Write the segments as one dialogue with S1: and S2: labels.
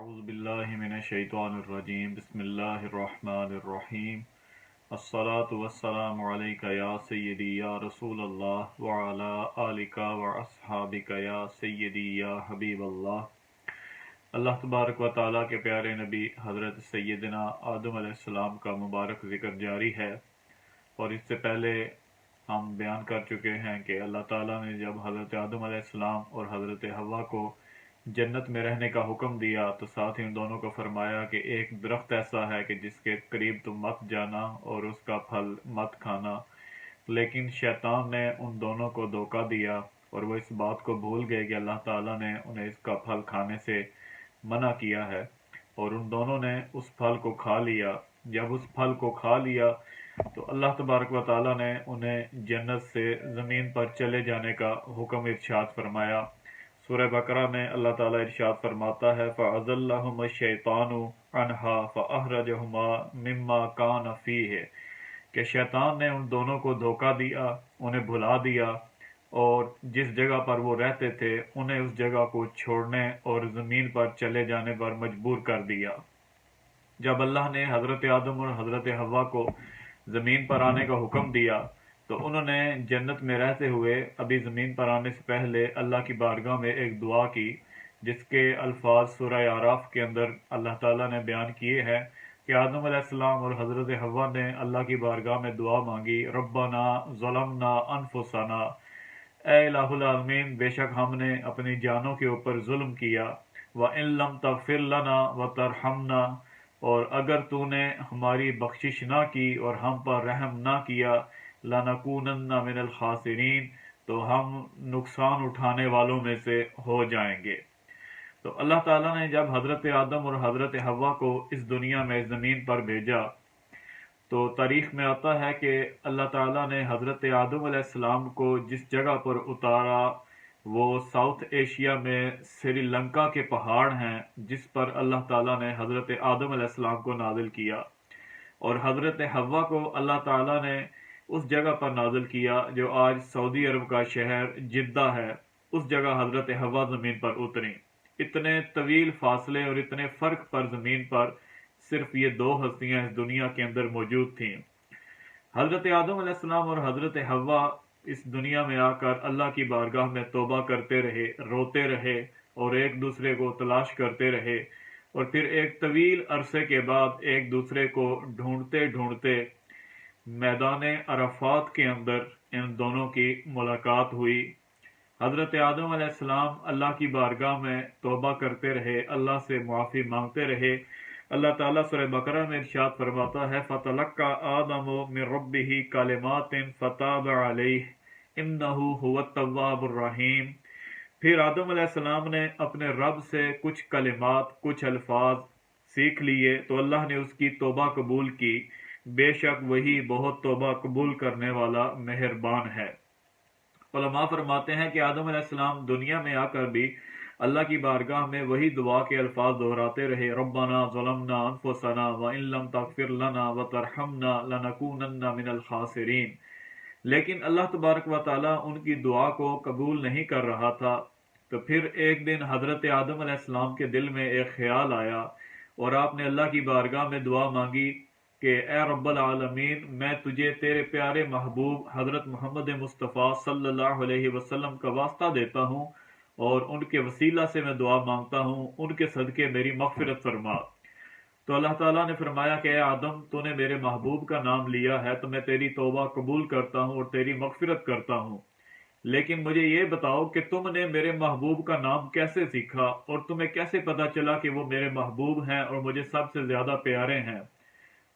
S1: أعوذ بالله من الشيطان الرجيم بسم الله الرحمن الرحيم الصلاة والسلام عليك يا سيدي يا رسول الله وعلى آلك وأصحابك يا سيدي يا حبيب الله اللہ تبارک و تعالیٰ کے پیارے نبی حضرت سیدنا آدم علیہ السلام کا مبارک ذکر جاری ہے، اور اس سے پہلے ہم بیان کر چکے ہیں کہ اللہ تعالیٰ نے جب حضرت آدم علیہ السلام اور حضرت حوا کو جنت میں رہنے کا حکم دیا تو ساتھ ہی ان دونوں کو فرمایا کہ ایک درخت ایسا ہے کہ جس کے قریب تم مت جانا اور اس کا پھل مت کھانا، لیکن شیطان نے ان دونوں کو دھوکہ دیا اور وہ اس بات کو بھول گئے کہ اللہ تعالیٰ نے انہیں اس کا پھل کھانے سے منع کیا ہے، اور ان دونوں نے اس پھل کو کھا لیا۔ جب اس پھل کو کھا لیا تو اللہ تبارک و تعالیٰ نے انہیں جنت سے زمین پر چلے جانے کا حکم ارشاد فرمایا۔ سورہ بقرہ میں اللہ تعالیٰ ارشاد فرماتا ہے فَأَزَلَّهُمَا الشَّيْطَانُ عَنْهَا فَأَخْرَجَهُمَا مِمَّا كَانَ فِيهِ کہ شیطان نے ان دونوں کو دھوکہ دیا، انہیں بھلا دیا، اور جس جگہ پر وہ رہتے تھے انہیں اس جگہ کو چھوڑنے اور زمین پر چلے جانے پر مجبور کر دیا۔ جب اللہ نے حضرت آدم اور حضرت حوا کو زمین پر آنے کا حکم دیا تو انہوں نے جنت میں رہتے ہوئے ابھی زمین پر آنے سے پہلے اللہ کی بارگاہ میں ایک دعا کی، جس کے الفاظ سورہ اعراف کے اندر اللہ تعالیٰ نے بیان کیے ہیں کہ آدم علیہ السلام اور حضرت حوا نے اللہ کی بارگاہ میں دعا مانگی، ربنا ظلمنا انفسنا، اے الہ العالمین بے شک ہم نے اپنی جانوں کے اوپر ظلم کیا، وَإِن لَّمْ تَغْفِرْ لَنَا وَتَرْحَمْنَا اور اگر تو نے ہماری بخشش نہ کی اور ہم پر رحم نہ کیا، لَنَكُونَنَّ مِنَ الْخَاسِرِينَ تو ہم نقصان اٹھانے والوں میں سے ہو جائیں گے۔ تو اللہ تعالیٰ نے جب حضرت آدم اور حضرت حوا کو اس دنیا میں زمین پر بھیجا تو تاریخ میں آتا ہے کہ اللہ تعالیٰ نے حضرت آدم علیہ السلام کو جس جگہ پر اتارا وہ ساؤتھ ایشیا میں سری لنکا کے پہاڑ ہیں، جس پر اللہ تعالیٰ نے حضرت آدم علیہ السلام کو نازل کیا، اور حضرت حوا کو اللہ تعالیٰ نے اس جگہ پر نازل کیا جو آج سعودی عرب کا شہر جدہ ہے۔ اس جگہ حضرت حوا زمین پر اتری۔ اتنے طویل فاصلے اور اتنے فرق پر زمین پر صرف یہ دو ہستیاں اس دنیا کے اندر موجود تھیں۔ حضرت آدم علیہ السلام اور حضرت حوا اس دنیا میں آ کر اللہ کی بارگاہ میں توبہ کرتے رہے، روتے رہے اور ایک دوسرے کو تلاش کرتے رہے، اور پھر ایک طویل عرصے کے بعد ایک دوسرے کو ڈھونڈتے ڈھونڈتے میدان عرفات کے اندر ان دونوں کی ملاقات ہوئی۔ حضرت آدم علیہ السلام اللہ کی بارگاہ میں توبہ کرتے رہے، اللہ سے معافی مانگتے رہے۔ اللہ تعالیٰ سورہ بقرہ میں ارشاد فرماتا ہے فَتَلَقَّى آدَمُ مِن رَبِّهِ كَلِمَاتٍ فَتَابَ عَلَيْهِ إِنَّهُ هُوَ التَّوَّابُ الرَّحِيمُ پھر آدم علیہ السلام نے اپنے رب سے کچھ کلمات، کچھ الفاظ سیکھ لیے تو اللہ نے اس کی توبہ قبول کی، بے شک وہی بہت توبہ قبول کرنے والا مہربان ہے۔ علماء فرماتے ہیں کہ آدم علیہ السلام دنیا میں آ کر بھی اللہ کی بارگاہ میں وہی دعا کے الفاظ دہراتے رہے، ربنا ظلمنا انفسنا وان لم تغفر لنا وترحمنا لنکونن من الخاسرین، لیکن اللہ تبارک و تعالیٰ ان کی دعا کو قبول نہیں کر رہا تھا۔ تو پھر ایک دن حضرت آدم علیہ السلام کے دل میں ایک خیال آیا اور آپ نے اللہ کی بارگاہ میں دعا مانگی کہ اے رب العالمین، میں تجھے تیرے پیارے محبوب حضرت محمد مصطفیٰ صلی اللہ علیہ وسلم کا واسطہ دیتا ہوں اور ان کے وسیلہ سے میں دعا مانگتا ہوں، ان کے صدقے میری مغفرت فرما۔ تو اللہ تعالیٰ نے فرمایا کہ اے آدم، تو نے میرے محبوب کا نام لیا ہے تو میں تیری توبہ قبول کرتا ہوں اور تیری مغفرت کرتا ہوں، لیکن مجھے یہ بتاؤ کہ تم نے میرے محبوب کا نام کیسے سیکھا اور تمہیں کیسے پتا چلا کہ وہ میرے محبوب ہیں اور مجھے سب سے زیادہ پیارے ہیں؟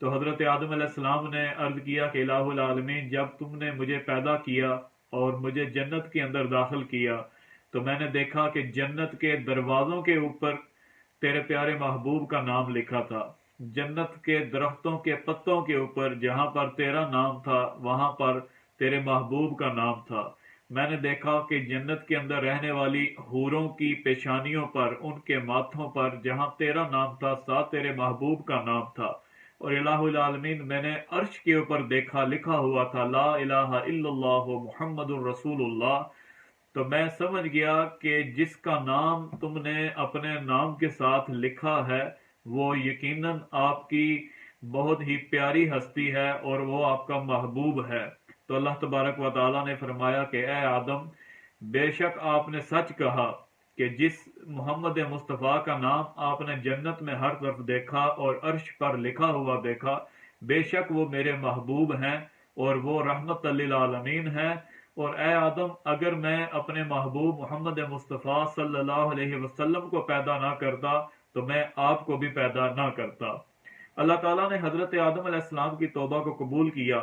S1: تو حضرت آدم علیہ السلام نے عرض کیا کہ الہ العالمین، جب تم نے مجھے پیدا کیا اور مجھے جنت کے اندر داخل کیا تو میں نے دیکھا کہ جنت کے دروازوں کے اوپر تیرے پیارے محبوب کا نام لکھا تھا، جنت کے درختوں کے پتوں کے اوپر جہاں پر تیرا نام تھا وہاں پر تیرے محبوب کا نام تھا۔ میں نے دیکھا کہ جنت کے اندر رہنے والی حوروں کی پیشانیوں پر، ان کے ماتھوں پر جہاں تیرا نام تھا ساتھ تیرے محبوب کا نام تھا، اور الہ العالمین میں نے عرش کے اوپر دیکھا لکھا ہوا تھا لا الہ الا اللہ محمد الرسول اللہ، تو میں سمجھ گیا کہ جس کا نام تم نے اپنے نام کے ساتھ لکھا ہے وہ یقیناً آپ کی بہت ہی پیاری ہستی ہے اور وہ آپ کا محبوب ہے۔ تو اللہ تبارک و تعالیٰ نے فرمایا کہ اے آدم، بے شک آپ نے سچ کہا کہ جس محمد مصطفیٰ کا نام آپ نے جنت میں ہر طرف دیکھا اور عرش پر لکھا ہوا دیکھا، بے شک وہ میرے محبوب ہیں اور وہ رحمت للعالمین ہیں۔ اور اے آدم، اگر میں اپنے محبوب محمد مصطفیٰ صلی اللہ علیہ وسلم کو پیدا نہ کرتا تو میں آپ کو بھی پیدا نہ کرتا۔ اللہ تعالیٰ نے حضرت آدم علیہ السلام کی توبہ کو قبول کیا۔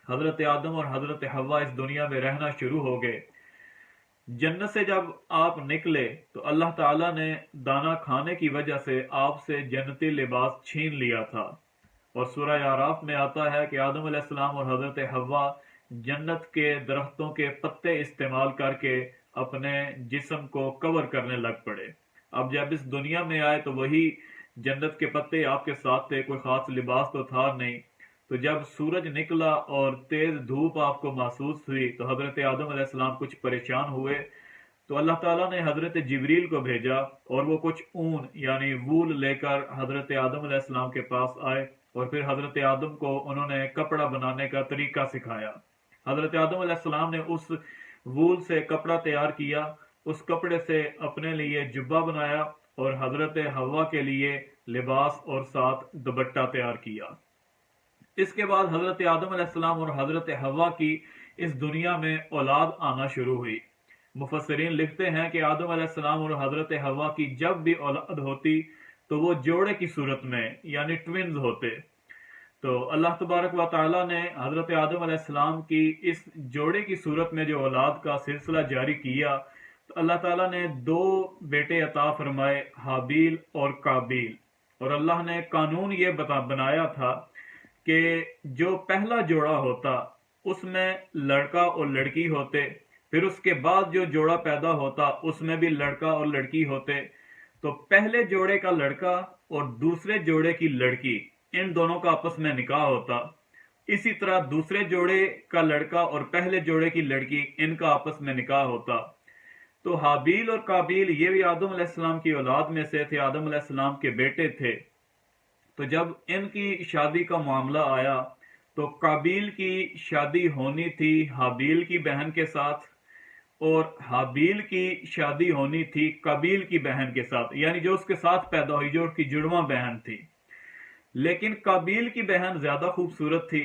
S1: حضرت آدم اور حضرت حوا اس دنیا میں رہنا شروع ہو گئے۔ جنت سے جب آپ نکلے تو اللہ تعالیٰ نے دانا کھانے کی وجہ سے آپ سے جنتی لباس چھین لیا تھا، اور سورہ اعراف میں آتا ہے کہ آدم علیہ السلام اور حضرت حوا جنت کے درختوں کے پتے استعمال کر کے اپنے جسم کو کور کرنے لگ پڑے۔ اب جب اس دنیا میں آئے تو وہی جنت کے پتے آپ کے ساتھ تھے، کوئی خاص لباس تو تھا نہیں۔ تو جب سورج نکلا اور تیز دھوپ آپ کو محسوس ہوئی تو حضرت آدم علیہ السلام کچھ پریشان ہوئے، تو اللہ تعالیٰ نے حضرت جبریل کو بھیجا اور وہ کچھ اون یعنی وول لے کر حضرت آدم علیہ السلام کے پاس آئے، اور پھر حضرت آدم کو انہوں نے کپڑا بنانے کا طریقہ سکھایا۔ حضرت آدم علیہ السلام نے اس وول سے کپڑا تیار کیا، اس کپڑے سے اپنے لیے جبہ بنایا اور حضرت حوا کے لیے لباس اور ساتھ دوپٹہ تیار کیا۔ اس کے بعد حضرت آدم علیہ السلام اور حضرت حوا کی اس دنیا میں اولاد آنا شروع ہوئی۔ مفسرین لکھتے ہیں کہ آدم علیہ السلام اور حضرت حوا کی جب بھی اولاد ہوتی تو وہ جوڑے کی صورت میں یعنی ٹوینز ہوتے۔ تو اللہ تبارک و تعالیٰ نے حضرت آدم علیہ السلام کی اس جوڑے کی صورت میں جو اولاد کا سلسلہ جاری کیا تو اللہ تعالیٰ نے دو بیٹے عطا فرمائے، حابیل اور قابیل۔ اور اللہ نے قانون یہ بنایا تھا کہ جو پہلا جوڑا ہوتا اس میں لڑکا اور لڑکی ہوتے، پھر اس کے بعد جو جوڑا پیدا ہوتا اس میں بھی لڑکا اور لڑکی ہوتے۔ تو پہلے جوڑے کا لڑکا اور دوسرے جوڑے کی لڑکی، ان دونوں کا آپس میں نکاح ہوتا۔ اسی طرح دوسرے جوڑے کا لڑکا اور پہلے جوڑے کی لڑکی، ان کا آپس میں نکاح ہوتا۔ تو حابیل اور قابیل یہ بھی آدم علیہ السلام کی اولاد میں سے تھے، آدم علیہ السلام کے بیٹے تھے۔ تو جب ان کی شادی کا معاملہ آیا تو قابیل کی شادی ہونی تھی حابیل کی بہن کے ساتھ، اور حابیل کی شادی ہونی تھی قابیل کی بہن کے ساتھ، یعنی جو اس کے ساتھ پیدا ہوئی، جو اس کی جڑواں بہن تھی۔ لیکن قابیل کی بہن زیادہ خوبصورت تھی،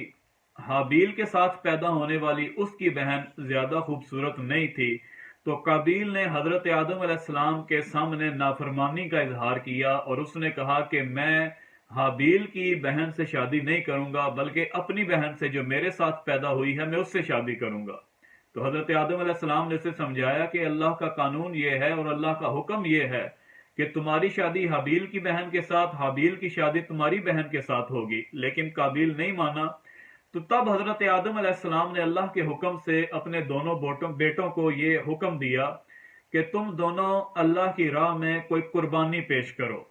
S1: حابیل کے ساتھ پیدا ہونے والی اس کی بہن زیادہ خوبصورت نہیں تھی۔ تو قابیل نے حضرت آدم علیہ السلام کے سامنے نافرمانی کا اظہار کیا اور اس نے کہا کہ میں حابیل کی بہن سے شادی نہیں کروں گا، بلکہ اپنی بہن سے جو میرے ساتھ پیدا ہوئی ہے میں اس سے شادی کروں گا۔ تو حضرت آدم علیہ السلام نے اسے سمجھایا کہ اللہ کا قانون یہ ہے اور اللہ کا حکم یہ ہے کہ تمہاری شادی حابیل کی بہن کے ساتھ، حابیل کی شادی تمہاری بہن کے ساتھ ہوگی۔ لیکن قابیل نہیں مانا، تو تب حضرت آدم علیہ السلام نے اللہ کے حکم سے اپنے دونوں بیٹوں کو یہ حکم دیا کہ تم دونوں اللہ کی راہ میں کوئی قربانی پیش کرو۔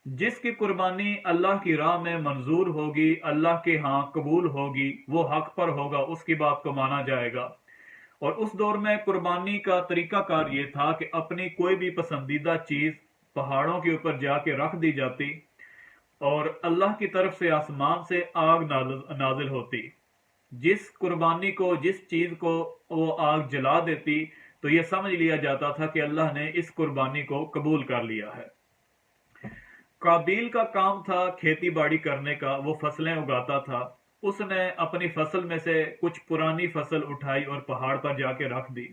S1: جس کی قربانی اللہ کی راہ میں منظور ہوگی، اللہ کے ہاں قبول ہوگی، وہ حق پر ہوگا، اس کی بات کو مانا جائے گا۔ اور اس دور میں قربانی کا طریقہ کار یہ تھا کہ اپنی کوئی بھی پسندیدہ چیز پہاڑوں کے اوپر جا کے رکھ دی جاتی اور اللہ کی طرف سے آسمان سے آگ نازل ہوتی۔ جس قربانی کو، جس چیز کو وہ آگ جلا دیتی تو یہ سمجھ لیا جاتا تھا کہ اللہ نے اس قربانی کو قبول کر لیا ہے۔ قابیل کا کام تھا کھیتی باڑی کرنے کا، وہ فصلیں اگاتا تھا۔ اس نے اپنی فصل میں سے کچھ پرانی فصل اٹھائی اور پہاڑ پر جا کے رکھ دی،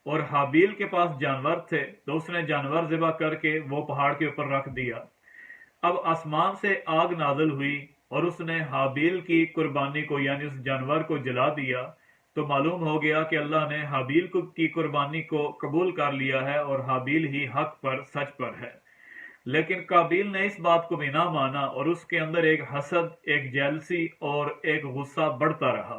S1: اور حابیل کے پاس جانور تھے تو اس نے جانور ذبح کر کے وہ پہاڑ کے اوپر رکھ دیا۔ اب آسمان سے آگ نازل ہوئی اور اس نے حابیل کی قربانی کو یعنی اس جانور کو جلا دیا، تو معلوم ہو گیا کہ اللہ نے حابیل کی قربانی کو قبول کر لیا ہے اور حابیل ہی حق پر، سچ پر ہے۔ لیکن قابیل نے اس بات کو بھی نہ مانا اور اس کے اندر ایک حسد، ایک جیلسی اور ایک غصہ بڑھتا رہا۔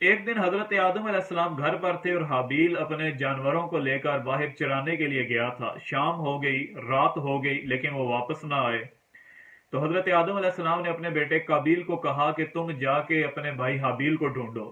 S1: ایک دن حضرت آدم علیہ السلام گھر پر تھے اور حابیل اپنے جانوروں کو لے کر باہر چرانے کے لیے گیا تھا۔ شام ہو گئی، رات ہو گئی، لیکن وہ واپس نہ آئے۔ تو حضرت آدم علیہ السلام نے اپنے بیٹے قابیل کو کہا کہ تم جا کے اپنے بھائی حابیل کو ڈھونڈو۔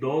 S1: 2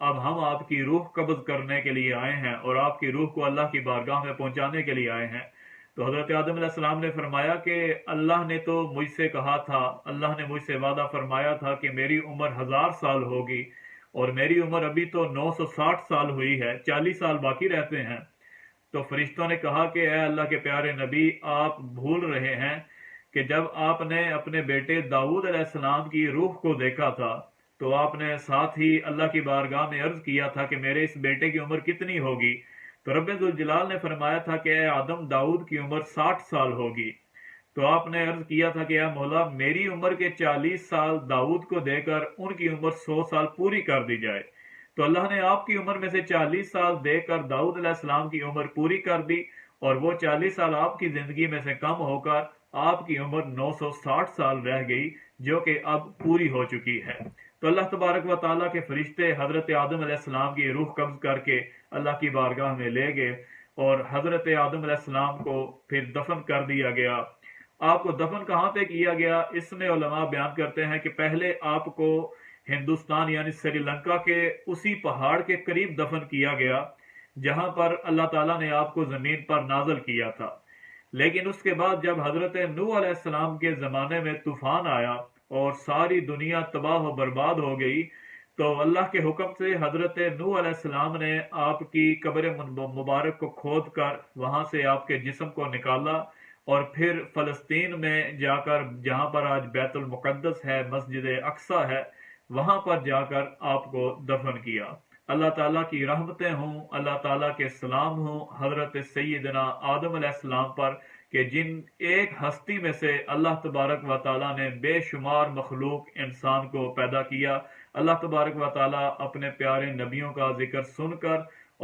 S1: اب ہم آپ کی روح قبض کرنے کے لیے آئے ہیں اور آپ کی روح کو اللہ کی بارگاہ میں پہنچانے کے لیے آئے ہیں۔ تو حضرت آدم علیہ السلام نے فرمایا کہ اللہ نے تو مجھ سے کہا تھا، اللہ نے مجھ سے وعدہ فرمایا تھا کہ میری عمر 1000 سال ہوگی، اور میری عمر ابھی تو 960 سال ہوئی ہے، 40 سال باقی رہتے ہیں۔ تو فرشتوں نے کہا کہ اے اللہ کے پیارے نبی، آپ بھول رہے ہیں کہ جب آپ نے اپنے بیٹے داؤد علیہ السلام کی روح کو دیکھا تھا تو آپ نے ساتھ ہی اللہ کی بارگاہ میں عرض کیا تھا کہ میرے اس بیٹے کی عمر کتنی ہوگی؟ تو رب ذوالجلال نے فرمایا تھا کہ اے آدم، داؤد کی عمر 60 سال ہوگی۔ تو آپ نے عرض کیا تھا کہ اے مولا، میری عمر کے 40 سال داؤد کو دے کر ان کی عمر 100 سال پوری کر دی جائے۔ تو اللہ نے آپ کی عمر میں سے 40 سال دے کر داؤد علیہ السلام کی عمر پوری کر دی، اور وہ 40 سال آپ کی زندگی میں سے کم ہو کر آپ کی عمر 960 سال رہ گئی، جو کہ اب پوری ہو چکی ہے۔ تو اللہ تبارک و تعالیٰ کے فرشتے حضرت آدم علیہ السلام کی روح قبض کر کے اللہ کی بارگاہ میں لے گئے، اور حضرت آدم علیہ السلام کو پھر دفن کر دیا گیا۔ آپ کو دفن کہاں پہ کیا گیا؟ اس میں علماء بیان کرتے ہیں کہ پہلے آپ کو ہندوستان یعنی سری لنکا کے اسی پہاڑ کے قریب دفن کیا گیا جہاں پر اللہ تعالیٰ نے آپ کو زمین پر نازل کیا تھا۔ لیکن اس کے بعد جب حضرت نوح علیہ السلام کے زمانے میں طوفان آیا اور ساری دنیا تباہ و برباد ہو گئی، تو اللہ کے حکم سے حضرت نوح علیہ السلام نے آپ کی قبر مبارک کو کھود کر وہاں سے آپ کے جسم کو نکالا، اور پھر فلسطین میں جا کر، جہاں پر آج بیت المقدس ہے، مسجد اقصی ہے، وہاں پر جا کر آپ کو دفن کیا۔ اللہ تعالیٰ کی رحمتیں ہوں، اللہ تعالیٰ کے سلام ہوں حضرت سیدنا آدم علیہ السلام پر، کہ جن ایک ہستی میں سے اللہ تبارک و تعالیٰ نے بے شمار مخلوق انسان کو پیدا کیا۔ اللہ تبارک و تعالیٰ اپنے پیارے نبیوں کا ذکر سن کر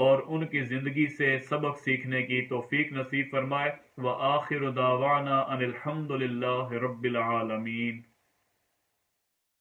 S1: اور ان کی زندگی سے سبق سیکھنے کی توفیق نصیب فرمائے۔ وآخر دعوانا ان الحمد للہ رب العالمین۔